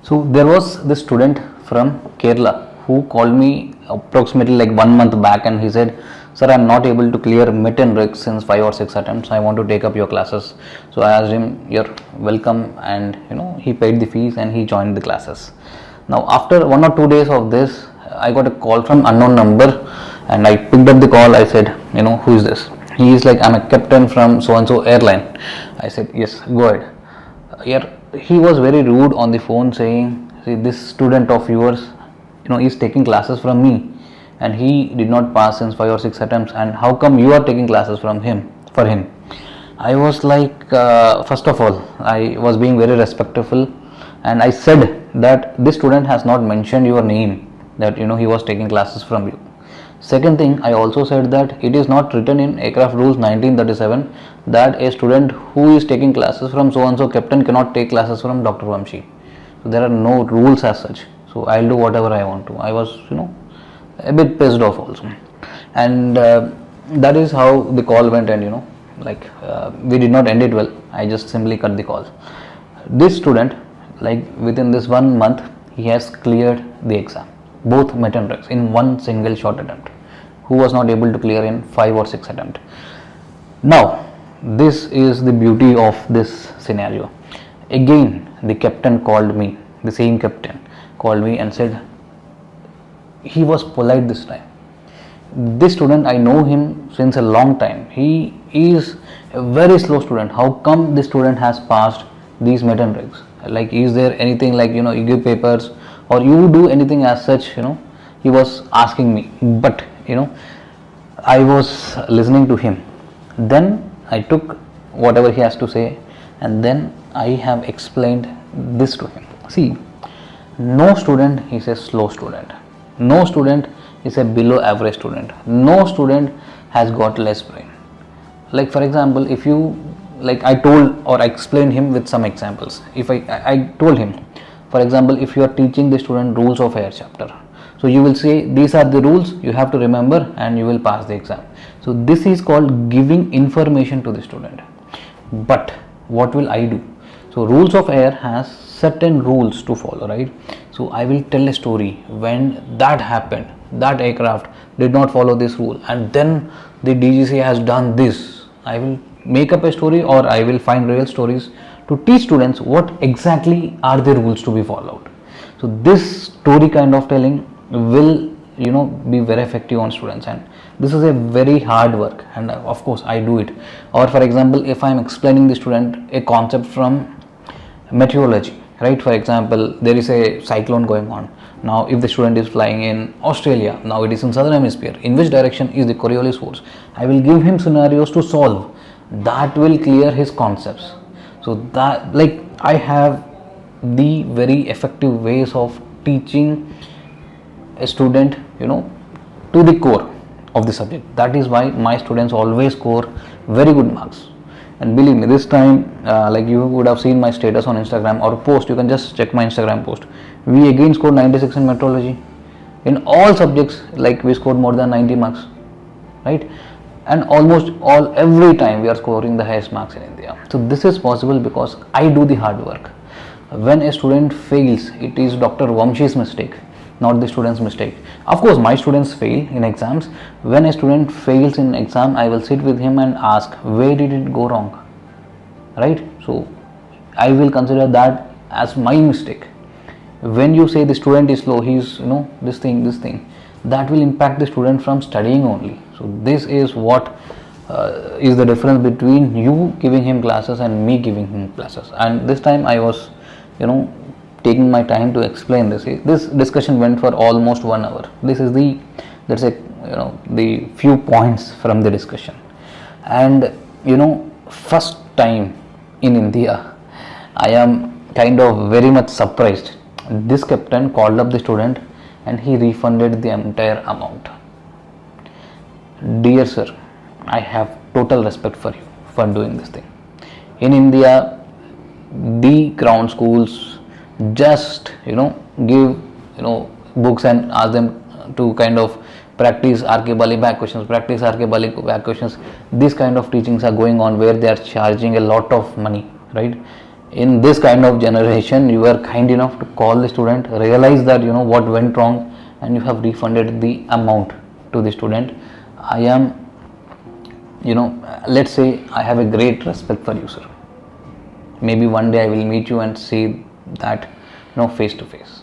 So there was this student from Kerala who called me approximately like 1 month back, and he said, "Sir, I'm not able to clear MIT and RIG since 5 or 6 attempts. I want to take up your classes." So I asked him, "You're welcome," and he paid the fees and he joined the classes. Now after 1 or 2 days of this, I got a call from unknown number, and I picked up the call. I said, "Who is this?" He is like, "I'm a captain from so and so airline." I said, "Yes, go ahead." Yeah, he was very rude on the phone, saying, "See, this student of yours, is taking classes from me, and he did not pass since 5 or 6 attempts. And how come you are taking classes from him for him?" I was like, first of all, I was being very respectful, and I said that this student has not mentioned your name, that he was taking classes from you. Second thing, I also said that it is not written in aircraft rules 1937 that a student who is taking classes from so and so captain cannot take classes from Dr. Vamshi. So there are no rules as such. So I'll do whatever I want to. I was a bit pissed off also, and that is how the call went. And we did not end it well. I just simply cut the call. This student, like within this 1 month, he has cleared the exam, both MET and REX, in one single short attempt, who was not able to clear in 5 or 6 attempts. Now this is the beauty of this scenario. Again, the captain called me, the same captain called me and said, he was polite this time. This student, I know him since a long time. He is a very slow student. How come this student has passed these MET and REGs? Like, is there anything like, you give papers or you do anything as such? He was asking me, but I was listening to him. Then I took whatever he has to say, and then I have explained this to him. See, no student is a slow student. No student is a below average student. No student has got less brain. Like, for example, if you, like I told or I explained him with some examples. If I told him, for example, if you are teaching the student rules of air chapter, so you will say these are the rules you have to remember and you will pass the exam. So this is called giving information to the student. But what will I do? So rules of air has certain rules to follow, right? So I will tell a story when that happened, that aircraft did not follow this rule, and then the DGC has done this. I will make up a story, or I will find real stories to teach students what exactly are the rules to be followed. So this story kind of telling will be very effective on students, and this is a very hard work, and of course I do it. Or for example, if I am explaining the student a concept from meteorology, right? For example, there is a cyclone going on. Now if the student is flying in Australia, now it is in southern hemisphere, in which direction is the Coriolis force? I will give him scenarios to solve. That will clear his concepts. So that, like, I have the very effective ways of teaching a student to the core of the subject. That is why my students always score very good marks. And believe me, this time, like you would have seen my status on Instagram or post, you can just check my Instagram post. We again scored 96 in meteorology. In all subjects, like we scored more than 90 marks, right? And almost every time we are scoring the highest marks in India. So this is possible because I do the hard work. When a student fails, it is Dr. Vamshi's mistake, not the student's mistake. Of course, my students fail in exams. When a student fails in exam, I will sit with him and ask, where did it go wrong, right? So I will consider that as my mistake. When you say the student is slow, he is this thing, that will impact the student from studying only. So this is what is the difference between you giving him classes and me giving him classes. And this time I was taking my time to explain this. This discussion went for almost 1 hour. This is the, let's say, the few points from the discussion. And first time in India, I am kind of very much surprised. This captain called up the student and he refunded the entire amount. Dear sir, I have total respect for you for doing this thing. In India, the ground schools just give books and ask them to kind of practice RK Bali back questions, practice RK Bali back questions. These kind of teachings are going on where they are charging a lot of money, right? In this kind of generation, you were kind enough to call the student, realize that what went wrong, and you have refunded the amount to the student. I am, let's say I have a great respect for you, sir. Maybe one day I will meet you and say that face to face.